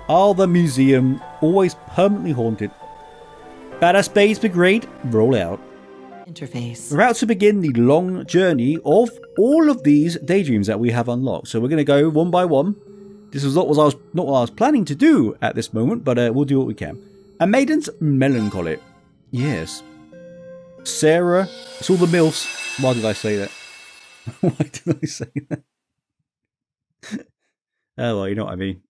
Oh, the museum. Always permanently haunted. Badass Babes Brigade, roll out. Interface. We're about to begin the long journey of all of these daydreams that we have unlocked. So we're going to go one by one. This is not what I was planning to do at this moment, but we'll do what we can. A Maiden's Melancholy. Yes. Sara. It's all the MILFs. Why did I say that? Why did I say that? Oh, well, you know what I mean.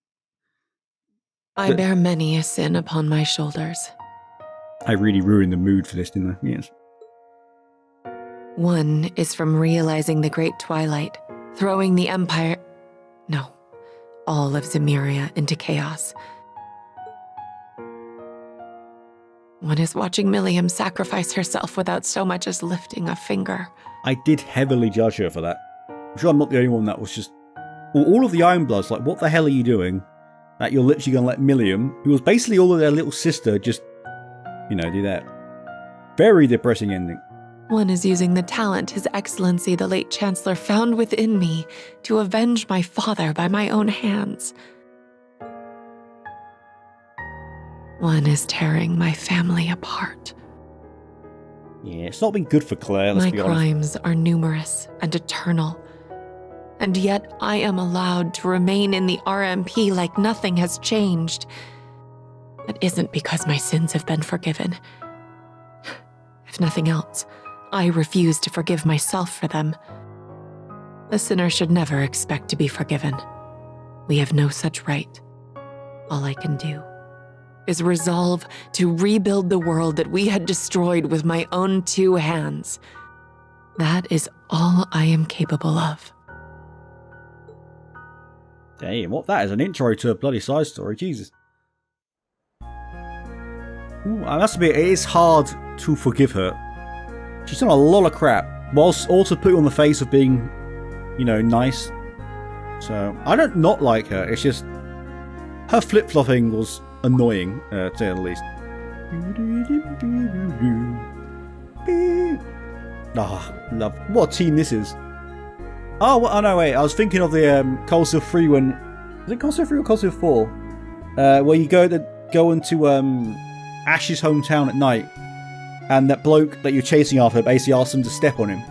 I bear many a sin upon my shoulders. I really ruined the mood for this, didn't I? Yes. One is from realizing the great twilight, throwing the empire... No, all of Zemuria into chaos. One is watching Milliam sacrifice herself without so much as lifting a finger. I did heavily judge her for that. I'm sure I'm not the only one that was just... Well, all of the Ironbloods, like, what the hell are you doing? That you're literally going to let Milliam, who was basically all of their little sister, just, you know, do that. Very depressing ending. One is using the talent His Excellency the late Chancellor found within me to avenge my father by my own hands. One is tearing my family apart. Yeah, it's not been good for Claire, let's be honest. My crimes are numerous and eternal. And yet I am allowed to remain in the RMP like nothing has changed. It isn't because my sins have been forgiven. If nothing else, I refuse to forgive myself for them. A sinner should never expect to be forgiven. We have no such right. All I can do is resolve to rebuild the world that we had destroyed with my own two hands. That is all I am capable of. Damn, what that is an intro to a bloody side story, Jesus. Ooh, I must admit, it is hard to forgive her. She's done a lot of crap, whilst also putting on the face of being, you know, nice. So, I don't not like her, it's just, her flip-flopping was annoying, to say the least. Ah, love. What a team this is. Oh, well, oh no, wait, I was thinking of the Console 3 when... Was it Console 3 or Console 4? Where you go into Ash's hometown at night, and that bloke that you're chasing after basically asks him to step on him.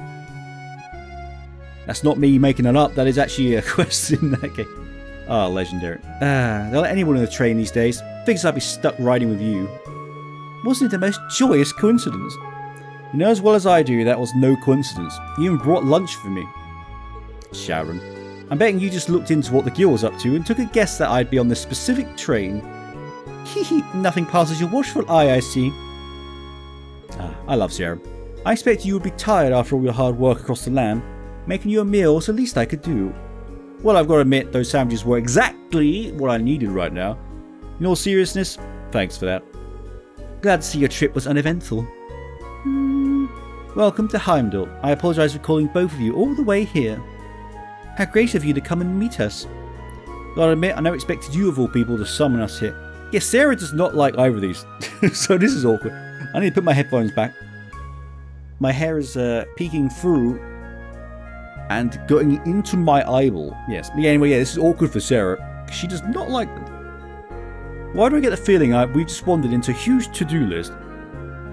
That's not me making it up, that is actually a quest in that game. Oh, legendary. They'll let anyone in the train these days. Figures I'd be stuck riding with you. Wasn't it the most joyous coincidence? You know as well as I do that was no coincidence. You even brought lunch for me. Sharon. I'm betting you just looked into what the guild was up to and took a guess that I'd be on this specific train. Hehe, nothing passes your watchful eye, I see. I love Sharon. I expect you would be tired after all your hard work across the land. Making you a meal was the least I could do. Well, I've got to admit, those sandwiches were exactly what I needed right now. In all seriousness, thanks for that. Glad to see your trip was uneventful. Welcome to Heimdallr. I apologise for calling both of you all the way here. How great of you to come and meet us. Gotta admit, I never expected you of all people to summon us here. Yes, Sara does not like either of these, so this is awkward. I need to put my headphones back. My hair is peeking through and going into my eyeball. Yes, anyway, yeah, this is awkward for Sara. She does not like them. Why do I get the feeling we've just wandered into a huge to-do list?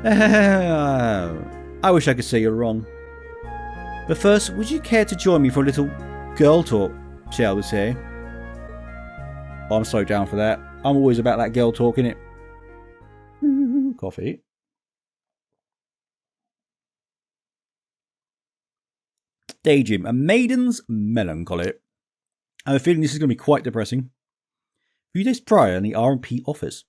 I wish I could say you're wrong. But first, would you care to join me for a little girl talk, shall we say? Oh, I'm so down for that. I'm always about that girl talk, innit? Coffee. Daydream, a Maiden's Melancholy. I have a feeling this is going to be quite depressing. A few days prior in the RMP office.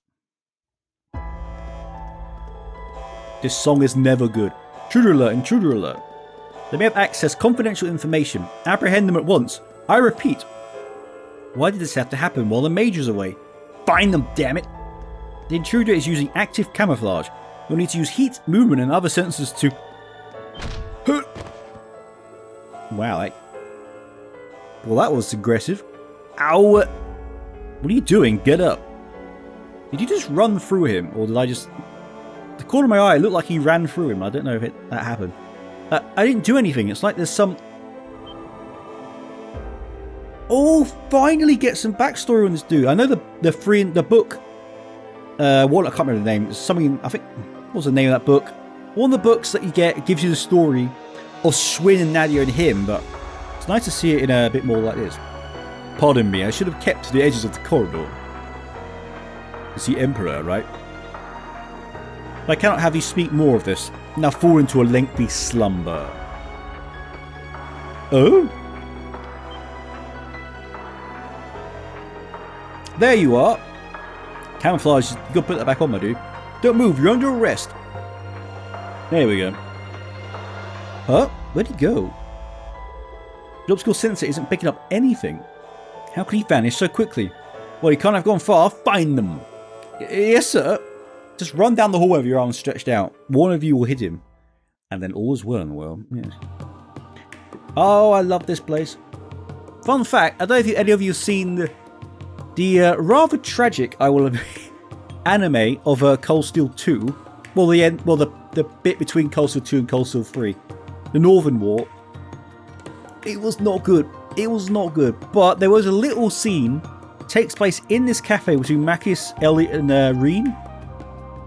This song is never good. Intruder alert, intruder alert. They may have accessed confidential information. Apprehend them at once. I repeat. Why did this have to happen while the Major's away? Find them, damn it! The intruder is using active camouflage. You'll need to use heat, movement, and other sensors to... Wow, well, that was aggressive. Ow! What are you doing? Get up. Did you just run through him, or did I just... The corner of my eye looked like he ran through him. I don't know if that happened. I didn't do anything. It's like there's some... Oh, finally get some backstory on this dude. I know the book. What I can't remember the name. It's something. I think. What was the name of that book? One of the books that you get gives you the story of Schwinn and Nadia and him, but it's nice to see it in a bit more like this. Pardon me, I should have kept to the edges of the corridor. It's the Emperor, right? But I cannot have you speak more of this. Now fall into a lengthy slumber. Oh? There you are. Camouflage, you gotta put that back on, my dude. Don't move, you're under arrest. There we go. Huh? Where'd he go? The obscure sensor isn't picking up anything. How could he vanish so quickly? Well, he can't have gone far. Find them. Yes, sir. Just run down the hallway with your arms stretched out. One of you will hit him. And then all is well in the world. Yes. Oh, I love this place. Fun fact, I don't know if any of you have seen the rather tragic, anime of Cold Steel 2. Well, the bit between Cold Steel 2 and Cold Steel 3. The Northern War. It was not good. It was not good. But there was a little scene takes place in this cafe between Machias, Elliot, and Reen.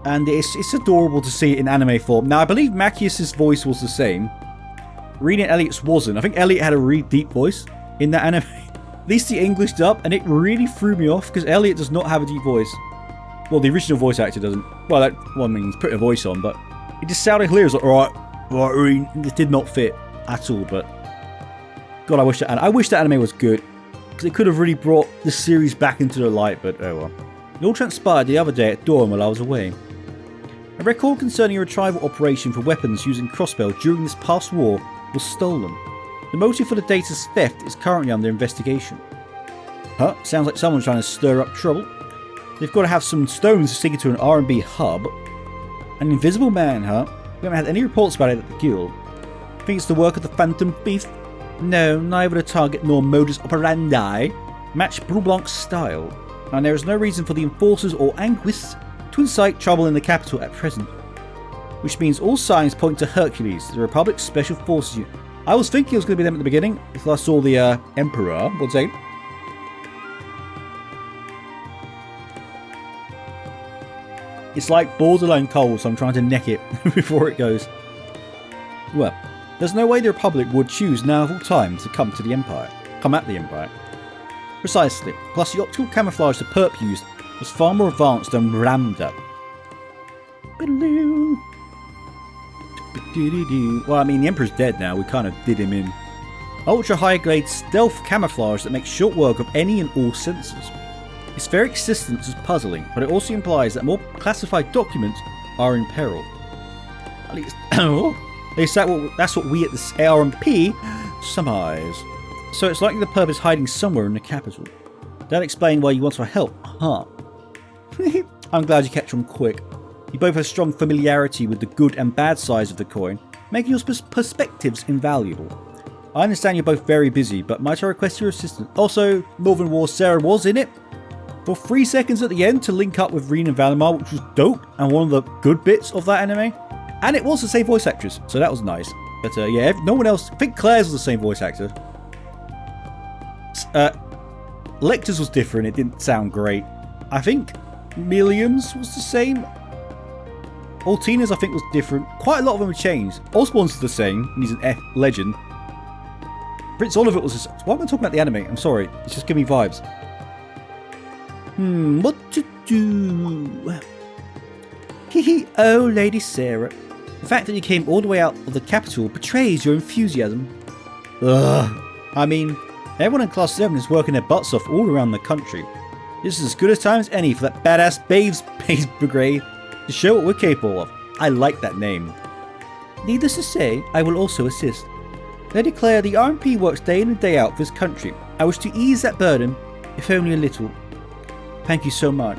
And it's adorable to see it in anime form. Now, I believe Machias' voice was the same. Reen and Elliot's wasn't. I think Elliot had a really deep voice in that anime. At least the English dub, and it really threw me off because Elliot does not have a deep voice. Well, the original voice actor doesn't. Well, I mean, he's put a voice on, but it just sounded clear. It was like, alright, Reen. It did not fit at all, but God, I wish that anime was good because it could have really brought the series back into the light, but oh well. It all transpired the other day at dawn while I was away. A record concerning a retrieval operation for weapons using crossbow during this past war was stolen. The motive for the data's theft is currently under investigation. Huh? Sounds like someone's trying to stir up trouble. They've got to have some stones to stick it to an R&B hub. An invisible man, huh? We haven't had any reports about it at the guild. Think it's the work of the Phantom Thief? No, neither the target nor modus operandi match Blanc's style, and there is no reason for the enforcers or anguists to incite trouble in the capital at present. Which means all signs point to Hercules, the Republic's special forces unit. I was thinking it was going to be them at the beginning, until I saw the Emperor. What's that? It's like borderline cold, so I'm trying to neck it before it goes. Well, there's no way the Republic would choose now of all time to come at the Empire. Precisely. Plus the optical camouflage the perp used was far more advanced than Ramda. Well, I mean, the Emperor's dead now. We kind of did him in. Ultra high grade stealth camouflage that makes short work of any and all sensors. Its very existence is puzzling, but it also implies that more classified documents are in peril. At least, that's what we at the RMP surmise. So it's likely the perp is hiding somewhere in the capital. That'll explain why you want our help, huh? I'm glad you catch on quick. You both have strong familiarity with the good and bad sides of the coin, making your perspectives invaluable. I understand you're both very busy, but might I request your assistance? Also, Northern War Sara was in it for 3 seconds at the end to link up with Reen and Valimar, which was dope and one of the good bits of that anime. And it was the same voice actress, so that was nice. But yeah, no one else. I think Claire's was the same voice actor. Lecter's was different, it didn't sound great. I think Milliam's was the same. Altina's I think was different. Quite a lot of them have changed. Osborn's the same, and he's an F legend. Prince Oliver was just... Why am I talking about the anime? I'm sorry, it's just giving me vibes. What to do? Hehe, oh Lady Sara. The fact that you came all the way out of the capital betrays your enthusiasm. Ugh. I mean, everyone in Class 7 is working their butts off all around the country. This is as good a time as any for that badass Babes Brigade to show what we're capable of. I like that name. Needless to say, I will also assist. They declare the RMP works day in and day out for this country. I wish to ease that burden, if only a little. Thank you so much.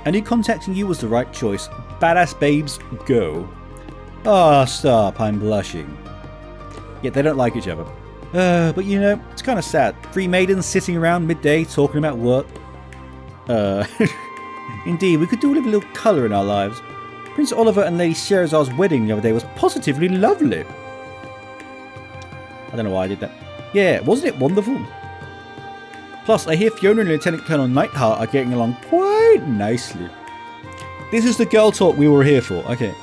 I knew contacting you was the right choice. Badass babes, go. Ah, stop, I'm blushing. Yet they don't like each other. But you know, it's kind of sad. 3 maidens sitting around midday talking about work. Indeed, we could do with a little colour in our lives. Prince Oliver and Lady Sherazad's wedding the other day was positively lovely. I don't know why I did that. Yeah, wasn't it wonderful? Plus, I hear Fiona and Lieutenant Colonel Nightheart are getting along quite nicely. This is the girl talk we were here for. Okay.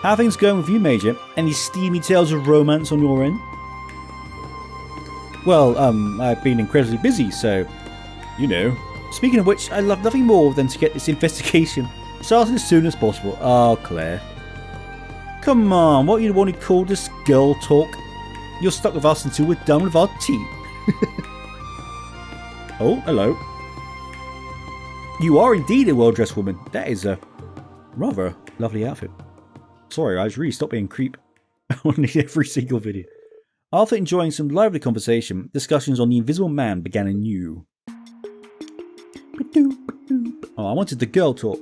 How are things going with you, Major? Any steamy tales of romance on your end? Well, I've been incredibly busy, so, you know. Speaking of which, I'd love nothing more than to get this investigation started as soon as possible. Oh, Claire. Come on, what you want to call this girl talk? You're stuck with us until we're done with our tea. Oh, hello. You are indeed a well-dressed woman. That is a rather lovely outfit. Sorry, I really stopped being creep on every single video. After enjoying some lively conversation, discussions on the Invisible Man began anew. Oh, I wanted the girl talk.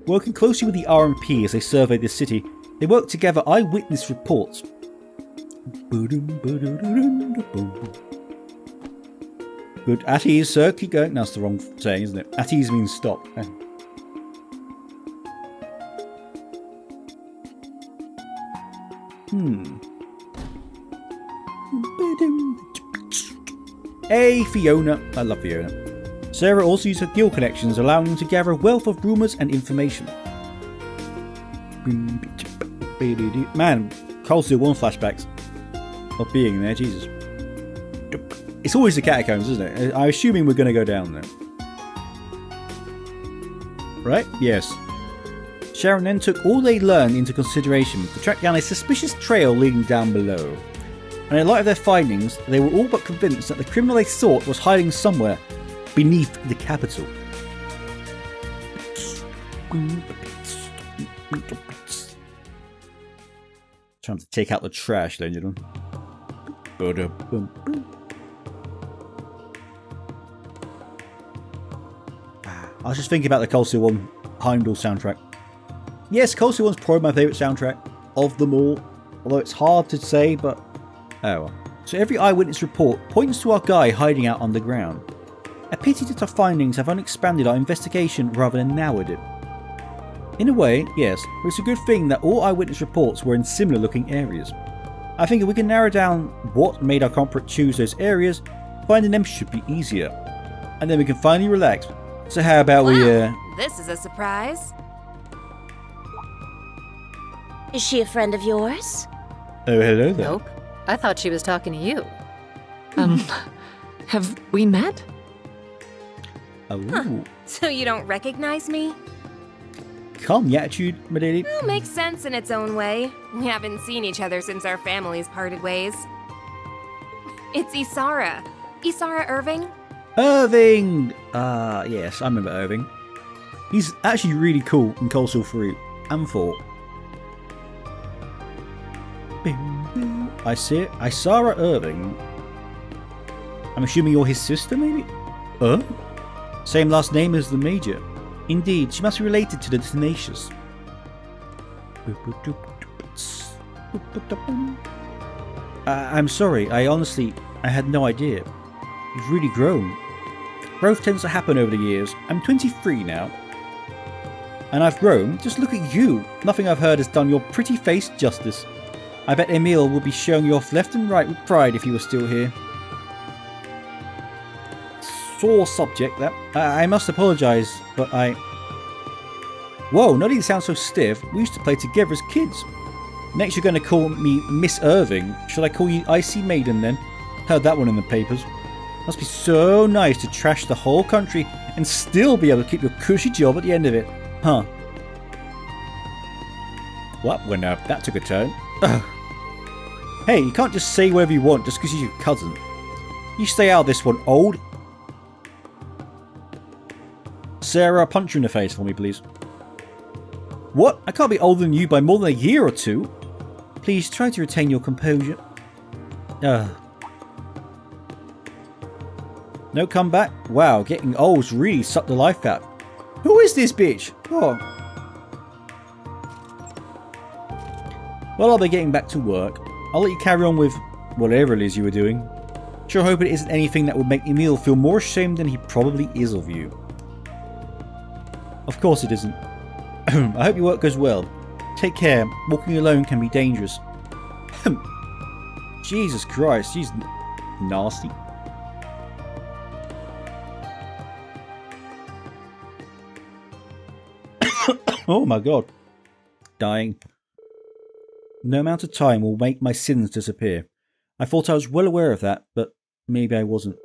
Working closely with the RMP as they surveyed the city, they worked together eyewitness reports. Good. At ease, sir. Keep going. That's the wrong saying, isn't it? At ease means stop. Hey, Fiona. I love Fiona. Sara also used her guild connections, allowing them to gather a wealth of rumours and information. Man, Cold Steel 1 flashbacks of being there, Jesus. It's always the catacombs, isn't it? I'm assuming we're going to go down there. Right? Yes. Sharon then took all they learned into consideration to track down a suspicious trail leading down below. And in light of their findings, they were all but convinced that the criminal they sought was hiding somewhere beneath the capital. Trying to take out the trash, ladies and gentlemen. I was just thinking about the Cold Steel 1 Heimdallr soundtrack. Yes, Cold Steel 1's probably my favourite soundtrack of them all, although it's hard to say, but oh well. So every eyewitness report points to our guy hiding out underground. A pity that our findings have only expanded our investigation rather than narrowed it. In a way, yes, but it's a good thing that all eyewitness reports were in similar looking areas. I think if we can narrow down what made our culprit choose those areas, finding them should be easier. And then we can finally relax. So how about This is a surprise. Is she a friend of yours? Oh, hello there. Nope. I thought she was talking to you. Have we met? Oh. Huh. So you don't recognize me? Calm your attitude, my lady. Well, makes sense in its own way. We haven't seen each other since our families parted ways. It's Isara. Isara Irving? Irving! Yes, I remember Irving. He's actually really cool in Cold Steel 3 and 4. I see it. Isara Irving. I'm assuming you're his sister, maybe? Same last name as the Major. Indeed, she must be related to the Tenacious. I'm sorry, I had no idea. You've really grown. Growth tends to happen over the years. I'm 23 now. And I've grown. Just look at you. Nothing I've heard has done your pretty face justice. I bet Emil would be showing you off left and right with pride if he was still here. Sore subject, that. I must apologise, but Whoa, not even sound so stiff. We used to play together as kids. Next you're going to call me Miss Irving. Shall I call you Icy Maiden then? Heard that one in the papers. Must be so nice to trash the whole country and still be able to keep your cushy job at the end of it. Huh. What? Well, no, that took a turn. Ugh. Hey, you can't just say whatever you want just because he's your cousin. You stay out of this one, old. Sara, punch you in the face for me, please. What? I can't be older than you by more than a year or two. Please try to retain your composure. No comeback? Wow, getting old's really sucked the life out. Who is this bitch? Oh. Well, I'll be getting back to work. I'll let you carry on with whatever it is you were doing. Sure hope it isn't anything that would make Emil feel more ashamed than he probably is of you. Of course it isn't. I hope your work goes well. Take care. Walking alone can be dangerous. Jesus Christ, she's nasty. Oh my god. Dying. No amount of time will make my sins disappear. I thought I was well aware of that, but maybe I wasn't.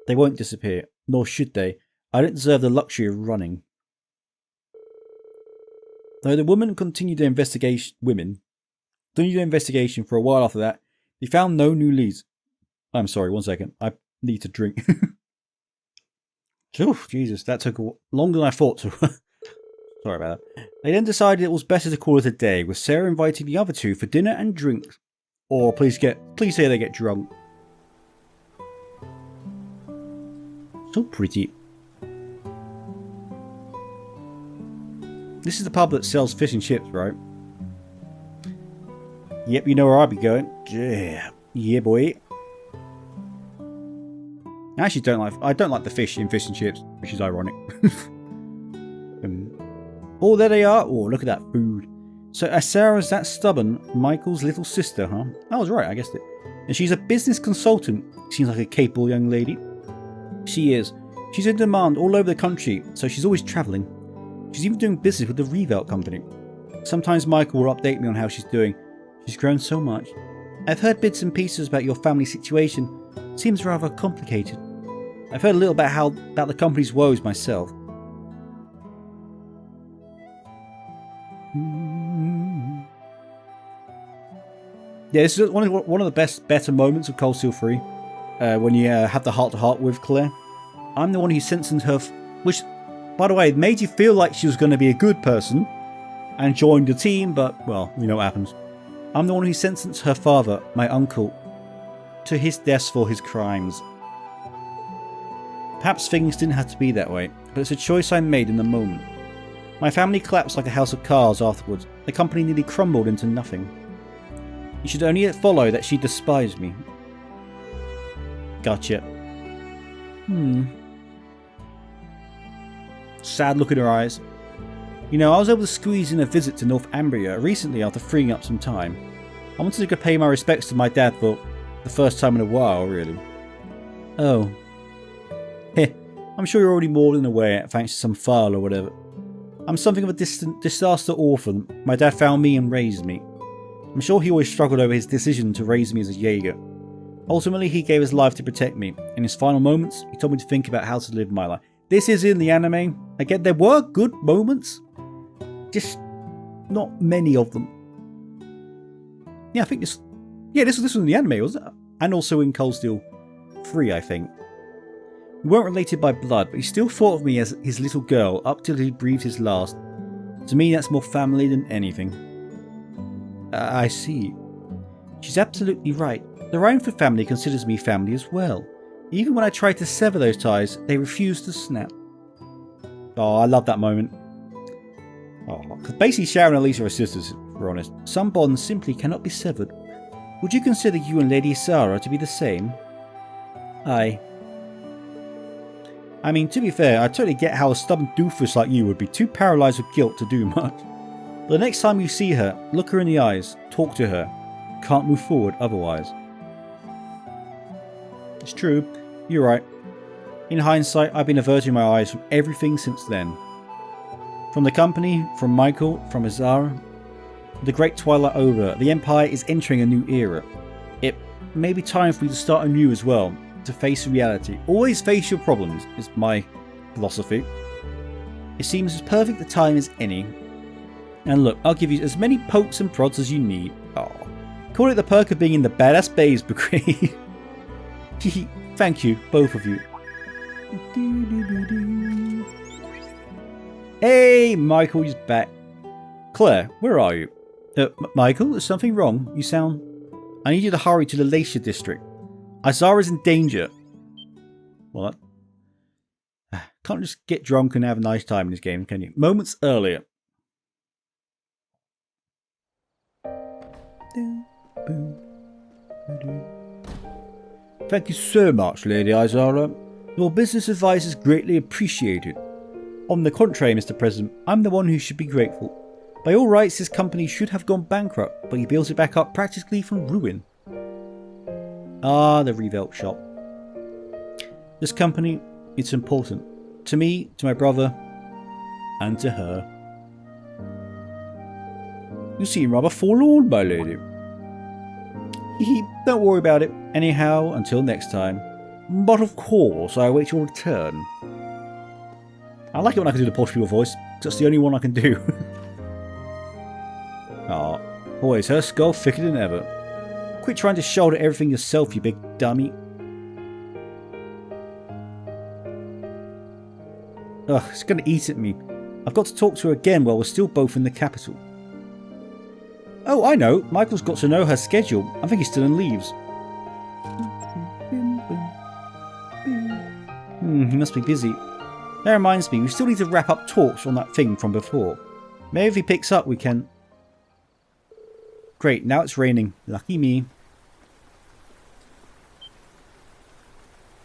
They won't disappear, nor should they. I don't deserve the luxury of running. Though the women continued their investigation for a while after that, they found no new leads. I'm sorry, 1 second. I need to drink. Oof, Jesus, that took longer than I thought to. Sorry about that. They then decided it was better to call it a day, with Sarah inviting the other two for dinner and drinks. Or please say they get drunk. So pretty. This is the pub that sells fish and chips, right? Yep, you know where I'll be going. Yeah, boy. I actually don't like the fish in fish and chips, which is ironic. Oh, there they are. Oh, look at that food. So Sarah's that stubborn, Michael's little sister, huh? I was right, I guessed it. And she's a business consultant. Seems like a capable young lady. She is. She's in demand all over the country, so she's always travelling. She's even doing business with the Rieveldt company. Sometimes Michael will update me on how she's doing. She's grown so much. I've heard bits and pieces about your family situation. Seems rather complicated. I've heard a little about the company's woes myself. Yeah, this is one of the better moments of Cold Steel 3. When you have the heart-to-heart with Claire. I'm the one who sentenced her, which, by the way, made you feel like she was going to be a good person and joined the team, but, well, you know what happens. I'm the one who sentenced her father, my uncle, to his death for his crimes. Perhaps things didn't have to be that way, but it's a choice I made in the moment. My family collapsed like a house of cards afterwards. The company nearly crumbled into nothing. You should only follow that she despised me. Gotcha. Sad look in her eyes. You know, I was able to squeeze in a visit to Northumbria recently after freeing up some time. I wanted to go pay my respects to my dad for the first time in a while, really. Oh. Heh, I'm sure you're already more than aware, thanks to some file or whatever. I'm something of a disaster orphan. My dad found me and raised me. I'm sure he always struggled over his decision to raise me as a Jaeger. Ultimately, he gave his life to protect me. In his final moments, he told me to think about how to live my life. This is in the anime. Again, there were good moments. Just not many of them. Yeah, I think this... Yeah, this was in the anime, wasn't it? And also in Cold Steel 3, I think. We weren't related by blood, but he still thought of me as his little girl up till he breathed his last. To me, that's more family than anything. I see. She's absolutely right. The Rhineford family considers me family as well. Even when I try to sever those ties, they refuse to snap. Oh, I love that moment. Oh, because basically Sharon and Lisa are sisters, if we're honest. Some bonds simply cannot be severed. Would you consider you and Lady Isara to be the same? Aye. I mean, to be fair, I totally get how a stubborn doofus like you would be too paralysed with guilt to do much. But the next time you see her, look her in the eyes, talk to her. Can't move forward otherwise. It's true, you're right. In hindsight, I've been averting my eyes from everything since then. From the company, from Michael, from Isara. The great twilight over, the Empire is entering a new era. It may be time for me to start anew as well, to face reality. Always face your problems, is my philosophy. It seems as perfect a time as any. And look, I'll give you as many pokes and prods as you need. Oh, call it the perk of being in the Badass Babes Brigade. Thank you, both of you. Hey, Michael is back. Claire, where are you? Michael, is something wrong? You sound... I need you to hurry to the Lacia district. Isara's in danger. What? Can't just get drunk and have a nice time in this game, can you? Moments earlier. Thank you so much, Lady Isara. Your business advice is greatly appreciated. On the contrary, Mr. President, I'm the one who should be grateful. By all rights, his company should have gone bankrupt, but he built it back up practically from ruin. Ah, the Rieveldt shop. This company, it's important. To me, to my brother, and to her. You seem rather forlorn, my lady. Don't worry about it. Anyhow, until next time. But of course, I await your return. I like it when I can do the posh people voice. That's the only one I can do. Aw, boy, is her skull thicker than ever. Quit trying to shoulder everything yourself, you big dummy. Ugh, it's gonna eat at me. I've got to talk to her again while we're still both in the capital. Oh, I know. Michael's got to know her schedule. I think he's still in leaves. He must be busy. That reminds me, we still need to wrap up talks on that thing from before. Maybe if he picks up we can... Great, now it's raining. Lucky me.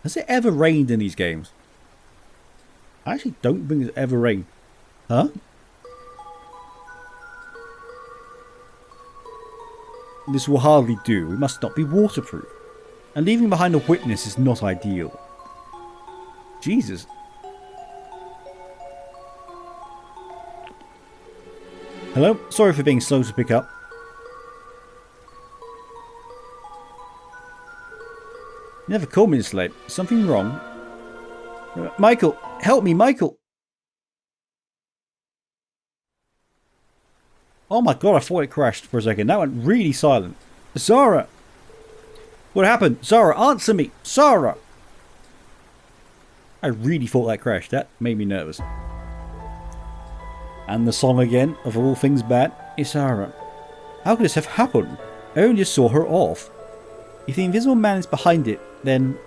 Has it ever rained in these games? I actually don't think it's ever rained. Huh? This will hardly do. We must not be waterproof. And leaving behind a witness is not ideal. Jesus. Hello? Sorry for being slow to pick up. You never called me this late. Is something wrong? Michael! Help me, Michael! Oh my god, I thought it crashed for a second. That went really silent. Sara! What happened? Sara, answer me! Sara! I really thought that crashed. That made me nervous. And the song again, of all things bad, Isara. How could this have happened? I only just saw her off. If the invisible man is behind it, then...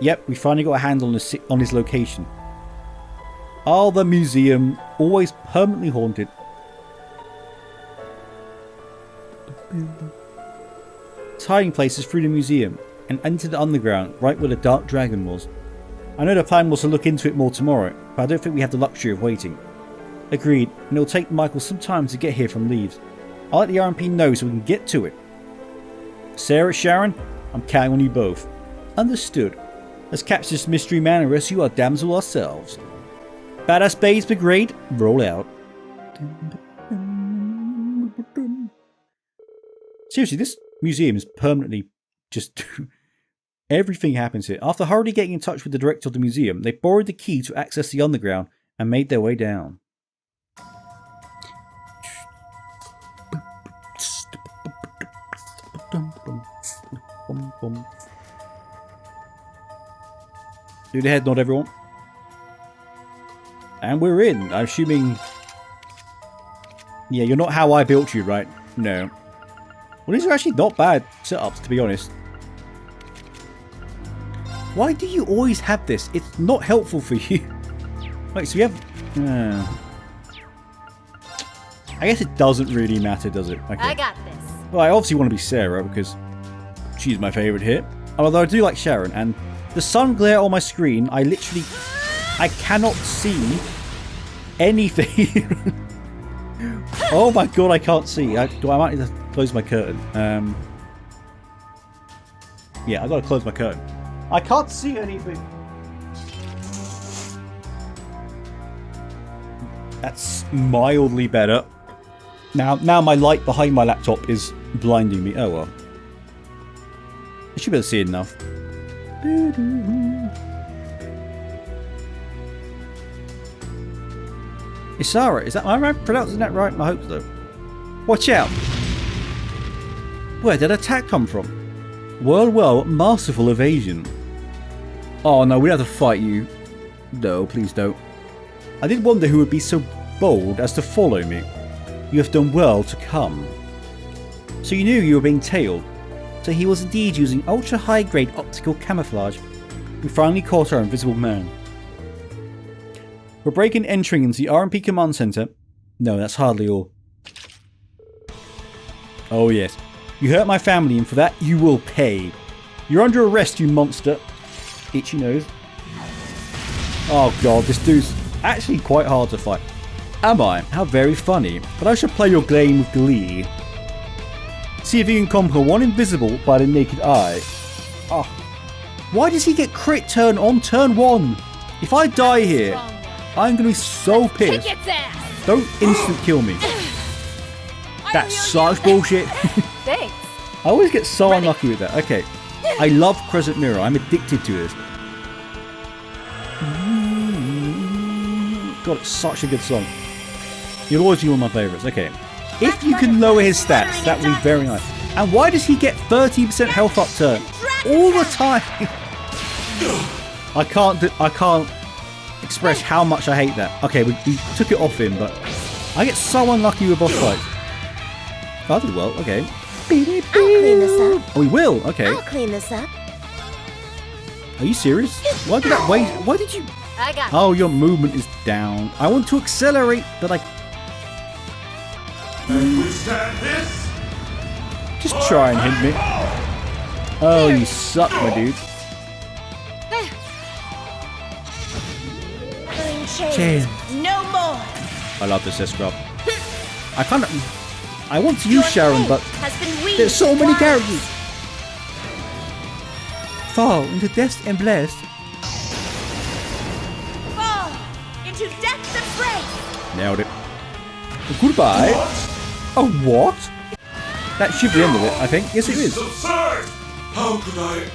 Yep, we finally got a handle on his location. Oh, the museum. Always permanently haunted. Its hiding place is through the museum and into the underground, right where the Dark Dragon was. I know the plan was to look into it more tomorrow, but I don't think we have the luxury of waiting. Agreed, and it'll take Michael some time to get here from Leaves. I'll let the RMP know so we can get to it. Sarah, Sharon, I'm counting on you both. Understood. Let's capture this mystery man and rescue our damsel ourselves. Badass Babes Brigade, roll out. Seriously, this museum is permanently just... Everything happens here. After hurriedly getting in touch with the director of the museum, they borrowed the key to access the underground and made their way down. Do the head nod, everyone. And we're in. I'm assuming... Yeah, you're not how I built you, right? No. Well, these are actually not bad setups, to be honest. Why do you always have this? It's not helpful for you. Wait, so we have... I guess it doesn't really matter, does it? Okay. I got this. Well, I obviously want to be Sarah, because she's my favourite here. Although I do like Sharon, and the sun glare on my screen, I cannot see anything. Oh my god, I can't see. I might need to close my curtain. Yeah, I gotta close my curtain. I can't see anything. That's mildly better. Now my light behind my laptop is blinding me. Oh well. I should be able to see enough. Isara, is that am I pronouncing that right? I hope so. Watch out! Where did that attack come from? Well, masterful evasion. Oh no, we have to fight you. No, please don't. I did wonder who would be so bold as to follow me. You have done well to come. So you knew you were being tailed. So he was indeed using ultra high grade optical camouflage. We finally caught our invisible man. We're breaking and entering into the RMP command center. No, that's hardly all. Oh yes. You hurt my family and for that you will pay. You're under arrest, you monster. Itchy nose. Oh god, this dude's actually quite hard to fight. Am I? How very funny. But I shall play your game with glee. See if you can conquer one invisible by the naked eye. Oh. Why does he get crit turn on turn 1? If I die here, I'm going to be so pissed. Don't instant kill me. That's such bullshit. Thanks. I always get so unlucky with that. Okay. I love Crescent Mirror. I'm addicted to this. God, it's such a good song. You'll always be one of my favourites. Okay. If you can lower his stats, that would be very nice. And why does he get 30% health upturn all the time? I can't express how much I hate that. Okay, we took it off him, but I get so unlucky with boss fights. I did well. Okay. I'll clean this up. Oh, we will. Okay. I'll clean this up. Are you serious? Why did that wait? Why did you? I got Oh, your movement is down. I want to accelerate, but I. Withstand this? Just try and hit me. Oh, you suck, my dude. Chains. No more. I love this scrub. I want to use Sharon, but there's so many characters. Fall into death and blessed. Fall into death and break. Nailed it. Goodbye. Oh, what? That should be the end of it, I think. Yes, it is. Absurd! How could I?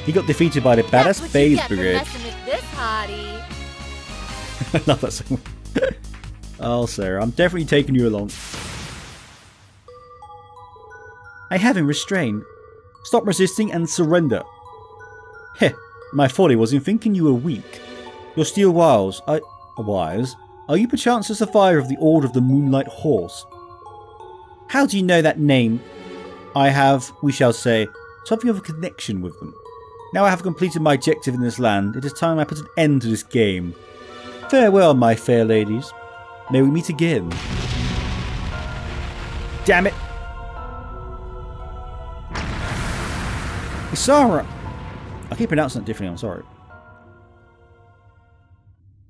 He got defeated by the badass Phase Brigade. with this hottie. I love that song. Oh, Sarah, I'm definitely taking you along. I have him restrained. Stop resisting and surrender. Heh, my folly was in thinking you were weak. Your steel wires, are you perchance the survivor of the Order of the Moonlight Horse? How do you know that name? I have, we shall say, something of a connection with them. Now I have completed my objective in this land, it is time I put an end to this game. Farewell, my fair ladies. May we meet again. Damn it! Isara! I keep pronouncing it differently, I'm sorry.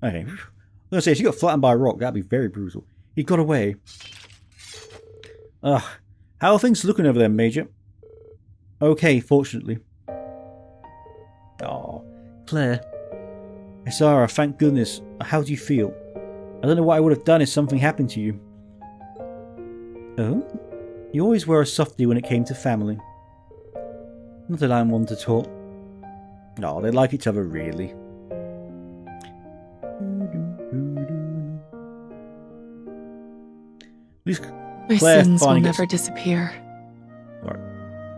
Okay. I was going to say, if she got flattened by a rock, that'd be very brutal. He got away. Ugh. How are things looking over there, Major? Okay, fortunately. Oh, Claire. Isara, thank goodness. How do you feel? I don't know what I would have done if something happened to you. Oh? You always were a softie when it came to family. Not that I'm one to talk. No, they like each other, really. My Claire sins will finally never disappear. Right.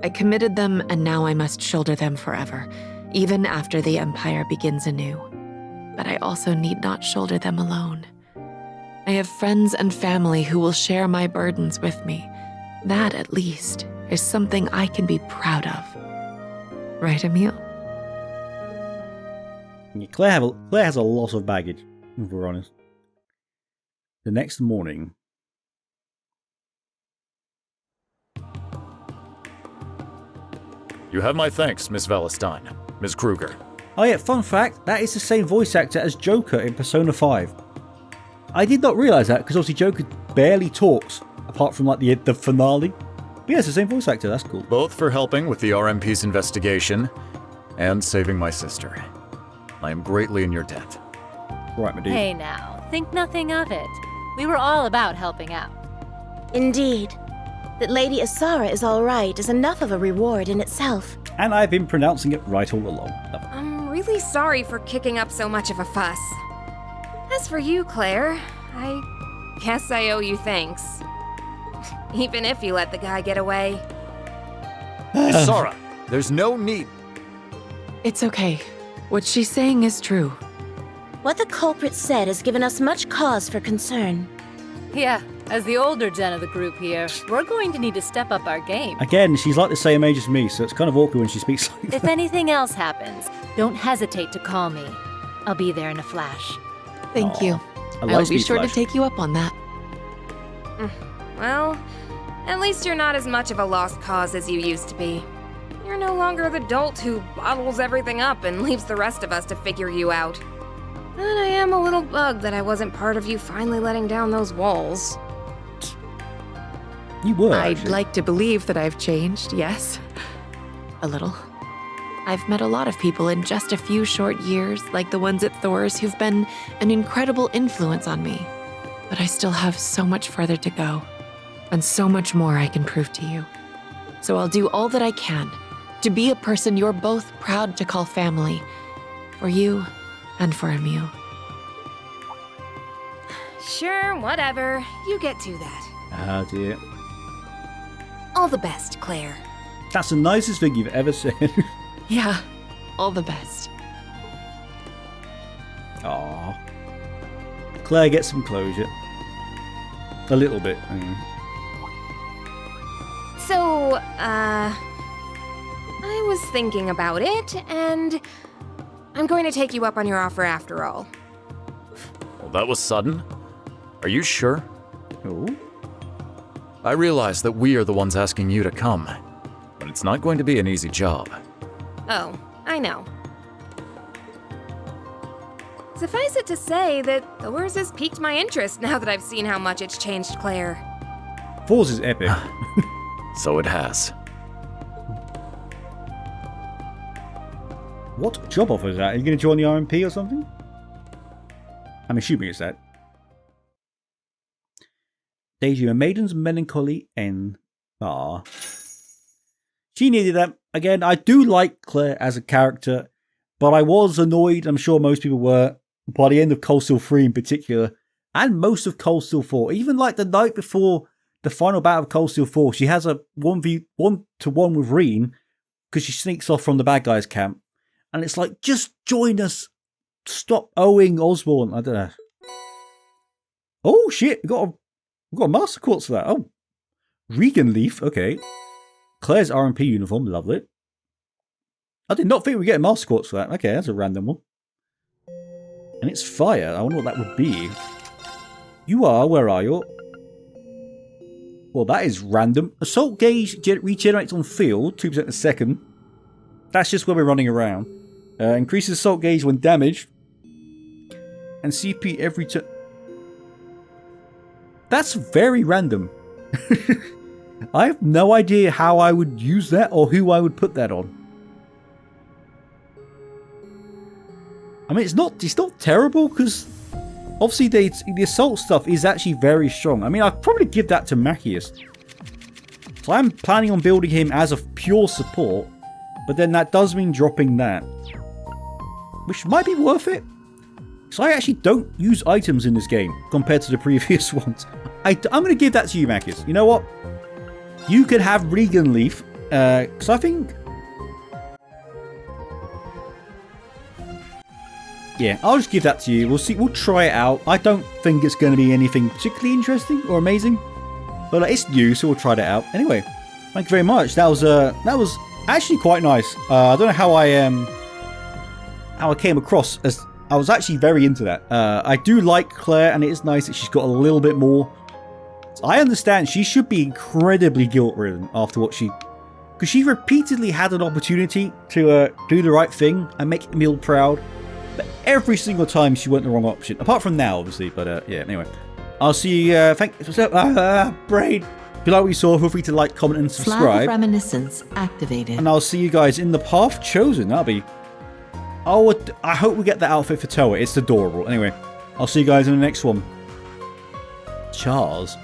I committed them, and now I must shoulder them forever, even after the Empire begins anew. But I also need not shoulder them alone. I have friends and family who will share my burdens with me. That, at least, is something I can be proud of. Right, Emil? Yeah, Claire has a lot of baggage, if we're honest. The next morning. You have my thanks, Miss Valestine. Miss Kruger. Oh yeah, fun fact, that is the same voice actor as Joker in Persona 5. I did not realise that, because obviously Joker barely talks, apart from like the finale. But yeah, it's the same voice actor, that's cool. Both for helping with the RMP's investigation and saving my sister. I am greatly in your debt. Right, my dude. Hey now, think nothing of it. We were all about helping out. Indeed. That Lady Isara is alright is enough of a reward in itself. And I've been pronouncing it right all along. I'm really sorry for kicking up so much of a fuss. As for you, Claire, I guess I owe you thanks. Even if you let the guy get away. Isara, there's no need. It's okay. What she's saying is true. What the culprit said has given us much cause for concern. Yeah, as the older gen of the group here, we're going to need to step up our game. Again, she's like the same age as me, so it's kind of awkward when she speaks like that. If anything else happens, don't hesitate to call me. I'll be there in a flash. Thank you. I like I'll be Speed sure Flash. to take you up on that. Well, at least you're not as much of a lost cause as you used to be. You're no longer the dolt who bottles everything up and leaves the rest of us to figure you out. But I am a little bugged that I wasn't part of you finally letting down those walls. You were, I'd actually. like to believe that I've changed, yes. A little. I've met a lot of people in just a few short years, like the ones at Thor's, who've been an incredible influence on me. But I still have so much further to go, and so much more I can prove to you. So I'll do all that I can to be a person you're both proud to call family, for you and for Emil. Sure, whatever. You get to that. Ah, dear. All the best, Claire. That's the nicest thing you've ever said. Yeah, all the best. Aww. Claire gets some closure. A little bit. I mean. So, I was thinking about it, and I'm going to take you up on your offer after all. Well, that was sudden. Are you sure? Oh. I realize that we are the ones asking you to come, but it's not going to be an easy job. Oh, I know. Suffice it to say that Thor's has piqued my interest now that I've seen how much it's changed Claire. Fours is epic. So it has. What job offer is that? Are you going to join the RMP or something? I'm assuming it's that. Daydream, Maiden's Melancholy N. Ah. She needed that. Again, I do like Claire as a character, but I was annoyed, I'm sure most people were, by the end of Cold Steel 3 in particular, and most of Cold Steel 4. Even like the night before the final battle of Cold Steel 4, she has a 1v1 with Reen, because she sneaks off from the bad guys' camp. And it's like, just join us. Stop owing Osborne. I don't know. Oh shit, we got a master quartz for that. Oh. Regan Leaf, okay. Claire's RMP uniform, lovely. I did not think we'd get a master quartz for that. Okay, that's a random one. And it's fire. I wonder what that would be. You are, where are you? Well, that is random. Assault gauge regenerates on field, 2% a second. That's just where we're running around. Increases assault gauge when damaged. And CP every turn. That's very random. I have no idea how I would use that or who I would put that on. I mean, it's not terrible because obviously the assault stuff is actually very strong. I mean, I'd probably give that to Machias. So I'm planning on building him as a pure support, but then that does mean dropping that, which might be worth it. So I actually don't use items in this game compared to the previous ones. I'm going to give that to you, Machias. You know what? You could have Regan Leaf, because I think... Yeah, I'll just give that to you. We'll see. We'll try it out. I don't think it's going to be anything particularly interesting or amazing, but it's new, so we'll try that out. Anyway, thank you very much. That was actually quite nice. I don't know how I came across as I was actually very into that. I do like Claire, and it is nice that she's got a little bit more. I understand she should be incredibly guilt-ridden after what because she repeatedly had an opportunity to do the right thing and make Emil proud. But every single time she went the wrong option. Apart from now, obviously. But yeah, anyway. I'll see you. Braid. If you like what you saw, feel free to like, comment, and Flag subscribe. of Reminiscence activated. And I'll see you guys in the path chosen. That'll be... Oh, I hope we get that outfit for Toa. It's adorable. Anyway, I'll see you guys in the next one. Charles.